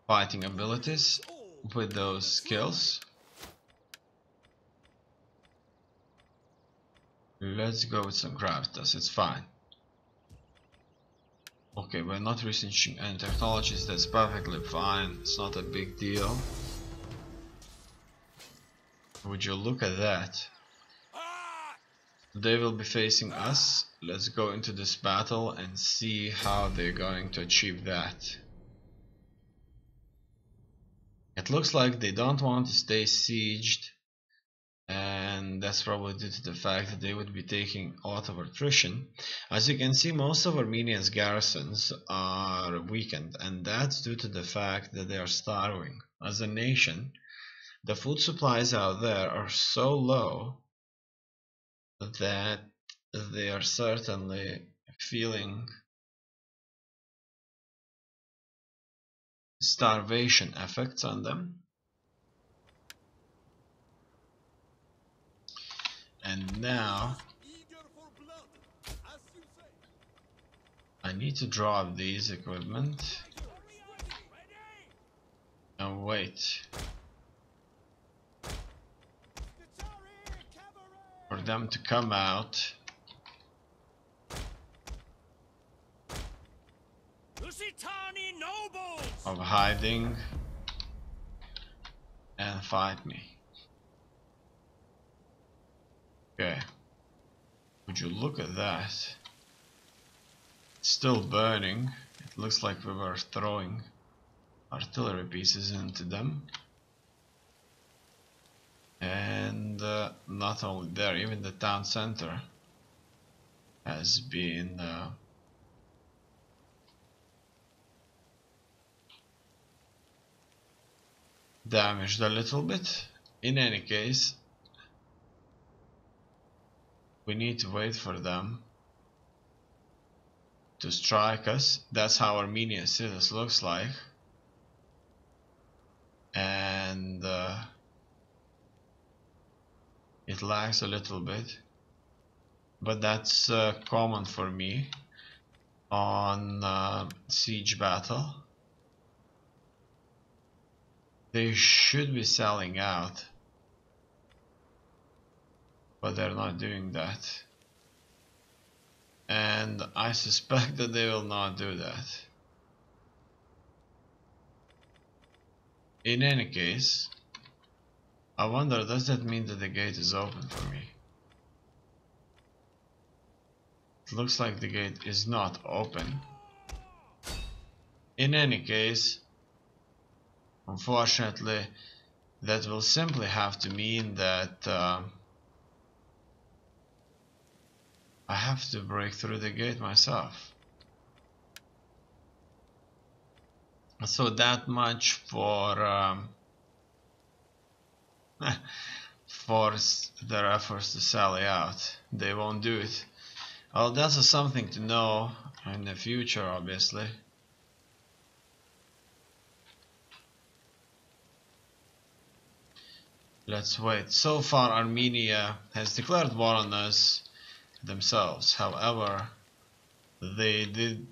fighting abilities with those skills. Let's go with some gravitas, it's fine. Okay, we're not researching any technologies, that's perfectly fine, it's not a big deal. Would you look at that? They will be facing us. Let's go into this battle and see how they're going to achieve that. It looks like they don't want to stay sieged, and that's probably due to the fact that they would be taking a lot of attrition. As you can see, most of Armenia's garrisons are weakened, and that's due to the fact that they are starving. As a nation, the food supplies out there are so low that they are certainly feeling starvation effects on them. And now I need to drop these equipment and wait for them to come out of hiding and fight me. Okay, would you look at that? It's still burning. It looks like we were throwing artillery pieces into them. And not only there, even the town center has been damaged a little bit. In any case, we need to wait for them to strike us. That's how Armenia's cities looks like. And it lags a little bit, but that's common for me on siege battle. They should be selling out, but they're not doing that, and I suspect that they will not do that. In any case, I wonder, does that mean that the gate is open for me? It looks like the gate is not open. In any case, unfortunately, that will simply have to mean that I have to break through the gate myself. So that much for for their efforts to sally out. They won't do it. Well, that's something to know in the future, obviously. Let's wait. So far, Armenia has declared war on us themselves. However, they did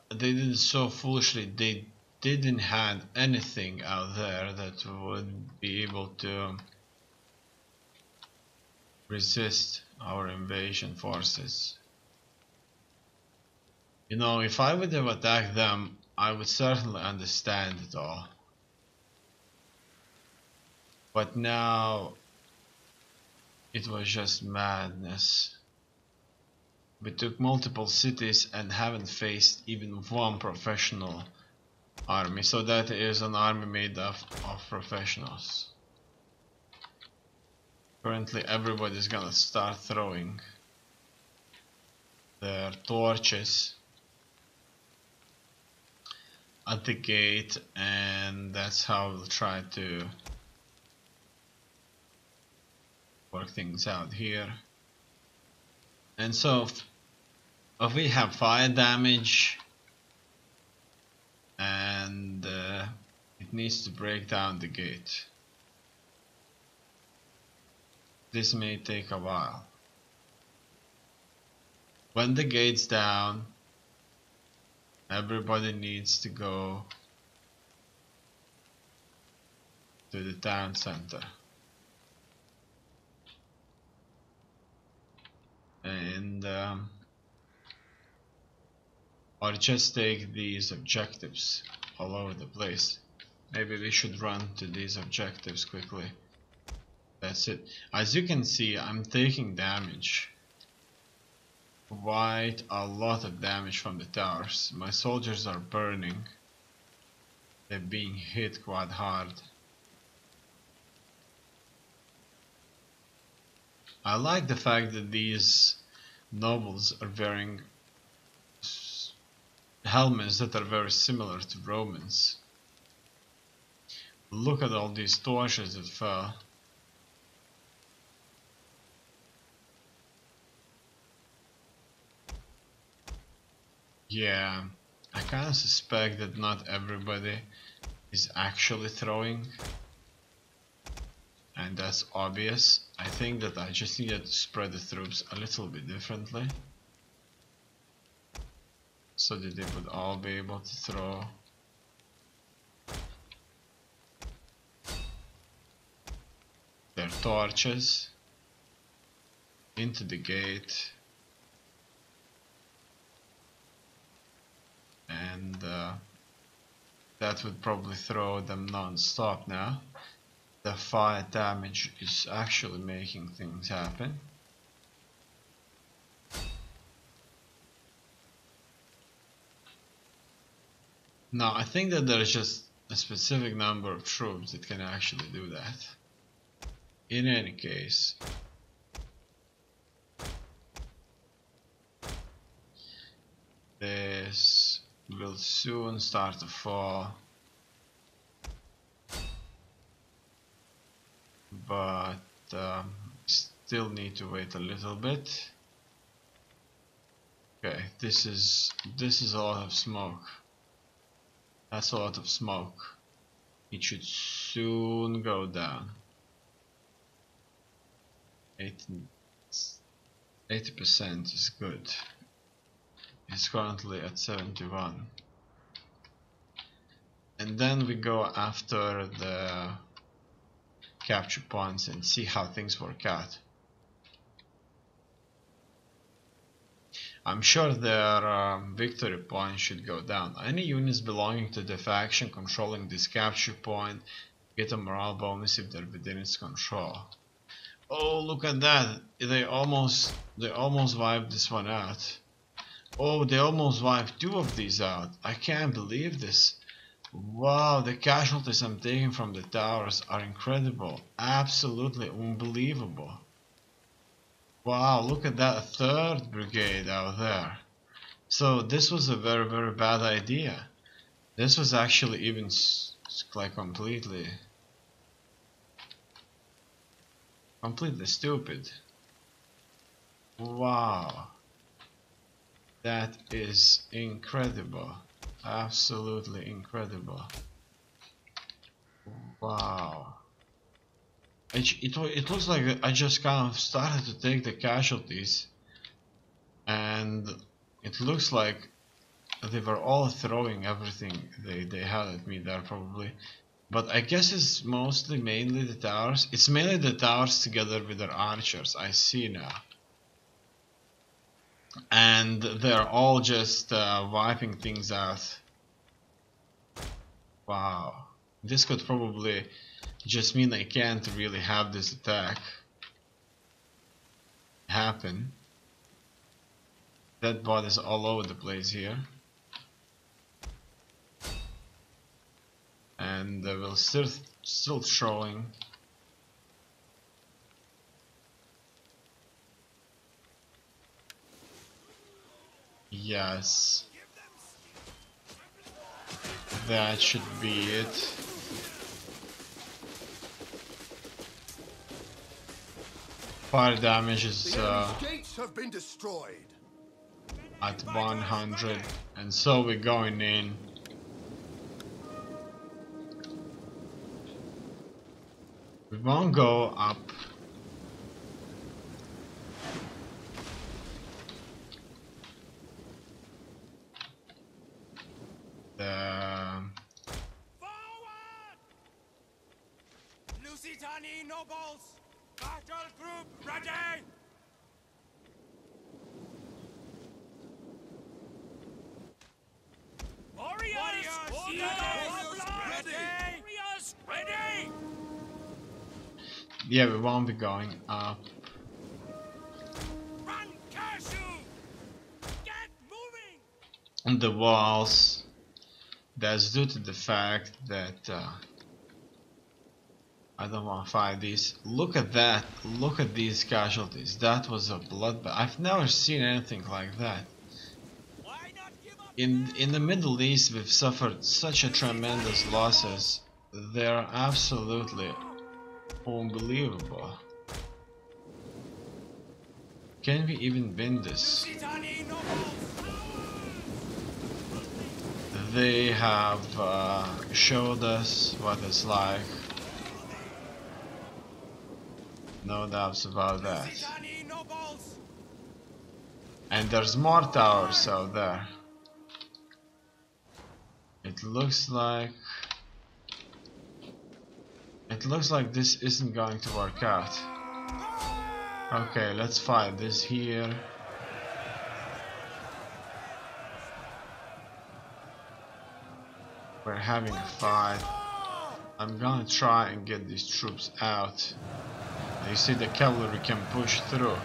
it so foolishly. They didn't have anything out there that would be able to resist our invasion forces. You know, if I would have attacked them, I would certainly understand it all. But now it was just madness. We took multiple cities and haven't faced even one professional army. So that is an army made of professionals. Currently everybody's gonna start throwing their torches at the gate, and that's how we'll try to work things out here. And so if we have fire damage and it needs to break down the gate, this may take a while. When the gate's down Everybody needs to go to the town center. And or just take these objectives all over the place. Maybe we should run to these objectives quickly. That's it. As you can see, I'm taking damage. Quite a lot of damage from the towers. My soldiers are burning. They're being hit quite hard. I like the fact that these nobles are wearing helmets that are very similar to Romans. Look at all these torches that fell. Yeah, I kind of suspect that not everybody is actually throwing, and that's obvious. I think that I just needed to spread the troops a little bit differently, so that they would all be able to throw. Their torches into the gate, and that would probably throw them non-stop now. The fire damage is actually making things happen. Now I think that there's just a specific number of troops that can actually do that. In any case, this will soon start to fall, but still need to wait a little bit. Okay, this is a lot of smoke. That's a lot of smoke. It should soon go down. 80% is good. It's currently at 71. And then we go after the capture points and see how things work out. I'm sure their victory points should go down. Any units belonging to the faction controlling this capture point get a morale bonus if they're within its control. Oh, look at that! They almost wiped this one out. Oh, they almost wiped two of these out. I can't believe this. Wow, the casualties I'm taking from the towers are incredible. Absolutely unbelievable. Wow, look at that third brigade out there. So this was a very, very bad idea. This was actually even like completely stupid. Wow. That is incredible. Absolutely incredible. Wow. It looks like I just kind of started to take the casualties, and it looks like they were all throwing everything they had at me there probably. But I guess it's mainly the towers. It's mainly the towers together with their archers, I see now. And they're all just wiping things out. Wow. This could probably just mean I can't really have this attack happen. Dead bodies all over the place here. And they will still showing. Yes. That should be it. Fire damage is at 100, and so we're going in. We won't go up. the Forward! Lusitani nobles! Battle group ready! Warriors! Ready! Warriors ready! yeah, we won't be going up. Run, Cashew! Get moving! On the walls. That's due to the fact that I don't want to fight these. Look at that. Look at these casualties. That was a bloodbath. I've never seen anything like that. Why not give up? In the Middle East, we've suffered such a tremendous losses. They're absolutely unbelievable. Can we even win this? Lusitani nobles! They have showed us what it's like. No doubts about that. Lusitani nobles! And there's more towers out there. It looks like this isn't going to work out. Okay, let's fight this here. We're having a fight. I'm gonna try and get these troops out. You see the cavalry can push through.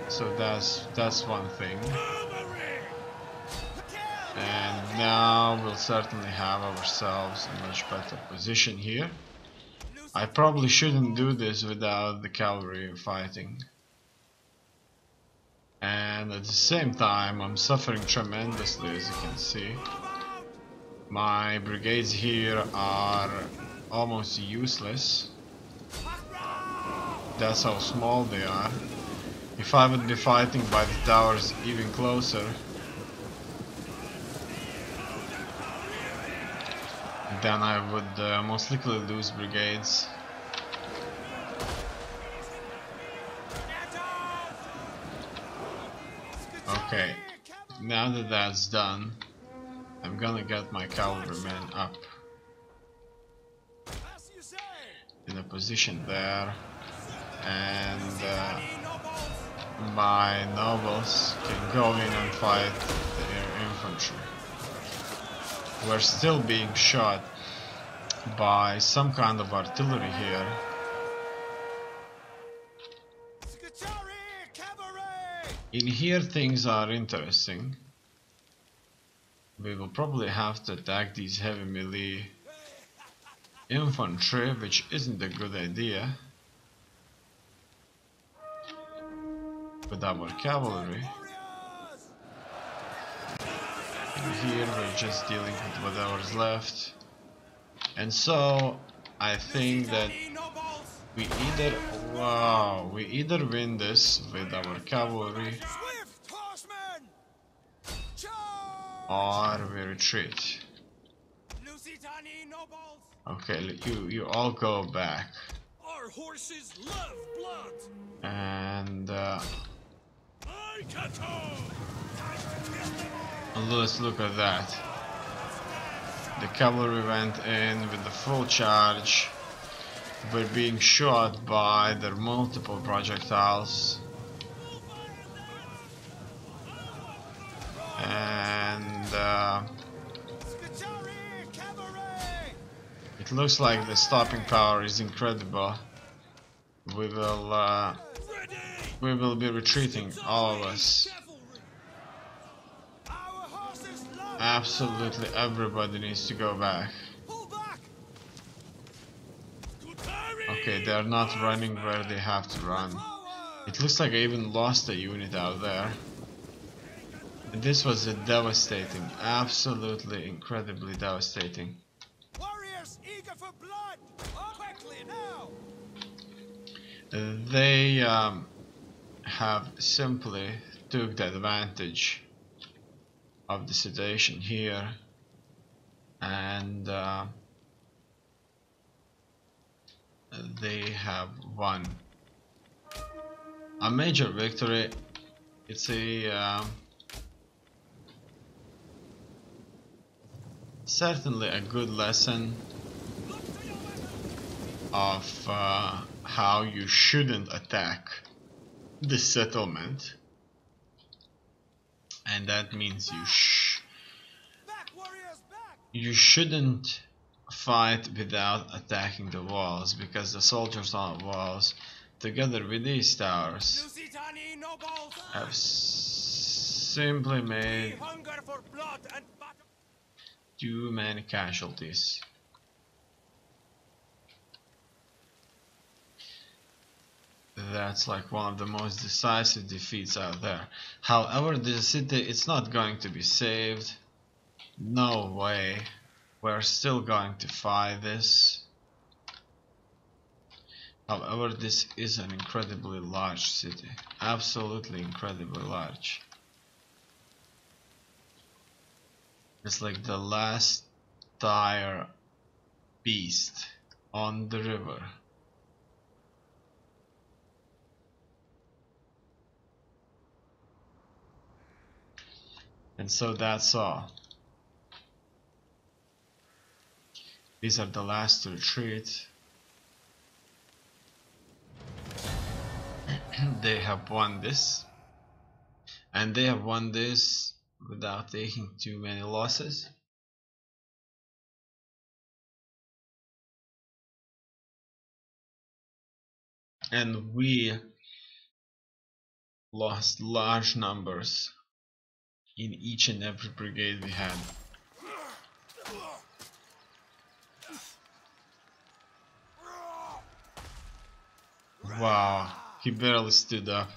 So that's one thing. And now we'll certainly have ourselves a much better position here. I probably shouldn't do this without the cavalry fighting. And at the same time I'm suffering tremendously, as you can see. My brigades here are almost useless. That's how small they are. If I would be fighting by the towers even closer, then I would most likely lose brigades. Okay, now that that's done, I'm gonna get my cavalrymen up in a position there, and my nobles can go in and fight their infantry. We're still being shot by some kind of artillery here. In here things are interesting. We will probably have to attack these heavy melee infantry, which isn't a good idea. With our cavalry. In here we're just dealing with whatever's left. And so I think that we either win this with our cavalry or we retreat. Okay, you all go back. Our horses love blood. And let's look at that. The cavalry went in with the full charge. We're being shot by their multiple projectiles. And it looks like the stopping power is incredible. We will be retreating, all of us. Absolutely everybody needs to go back. Okay, they're not running where they have to run. It looks like I even lost a unit out there. This was a devastating, absolutely incredibly devastating. Warriors eager for blood. Quickly now. They have simply took the advantage of the situation here, and they have won a major victory. It's a certainly a good lesson of how you shouldn't attack the settlement, and that means Back, warriors, back! you shouldn't fight without attacking the walls, because the soldiers on the walls, together with these towers, Lusitani nobles! have simply We made hunger for blood and battle! too many casualties. That's like one of the most decisive defeats out there. However, this city, it's not going to be saved. No way. We're still going to fight this. However, this is an incredibly large city. Absolutely incredibly large. It's like the last dire beast on the river. And so that's all. These are the last to retreat. They have won this. And they have won this without taking too many losses. And we lost large numbers in each and every brigade we had. Wow, he barely stood up.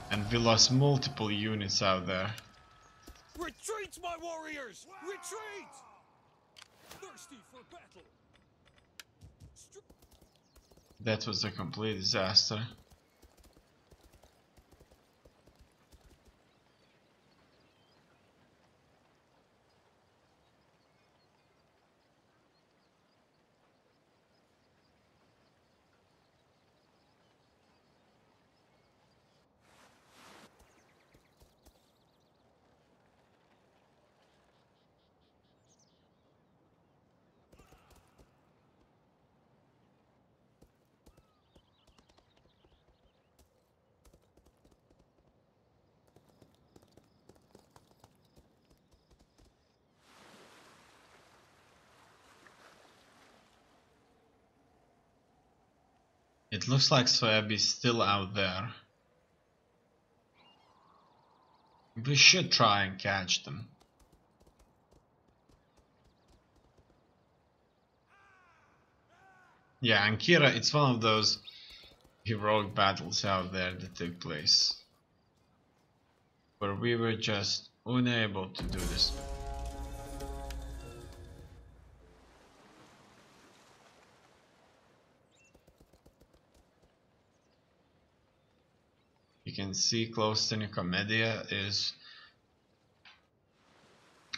And we lost multiple units out there. Retreat, my warriors! Retreat! Thirsty for battle! That was a complete disaster. It looks like Swab is still out there. We should try and catch them. Yeah, and Kira, it's one of those heroic battles out there that took place, where we were just unable to do this. You can see close to Nicomedia is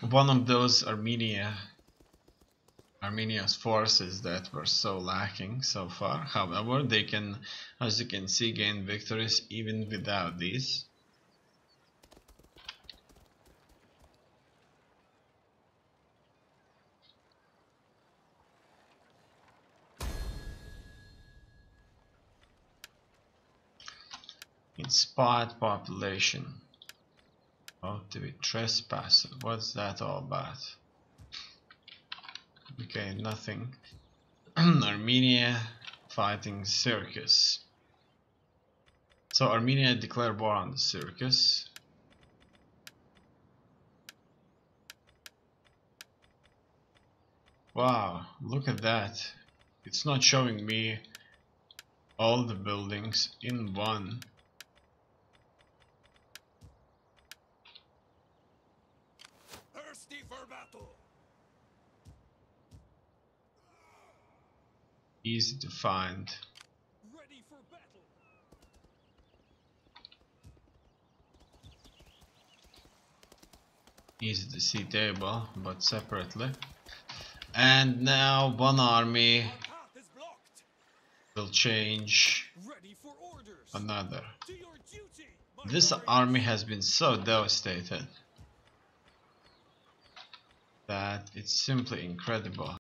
one of those Armenia's forces that were so lacking so far. However, they can, as you can see, gain victories even without these. Inspired population. Motivate trespasser. What's that all about? Okay, nothing. Armenia fighting circus. So Armenia declared war on the circus. Wow, look at that. It's not showing me all the buildings in one. Thirsty for battle! Easy to find. Ready for battle! Easy to see table, but separately. And now one army Our path is blocked! will change Ready for orders! another. To your duty, my This warriors! army has been so devastated. that it's simply incredible.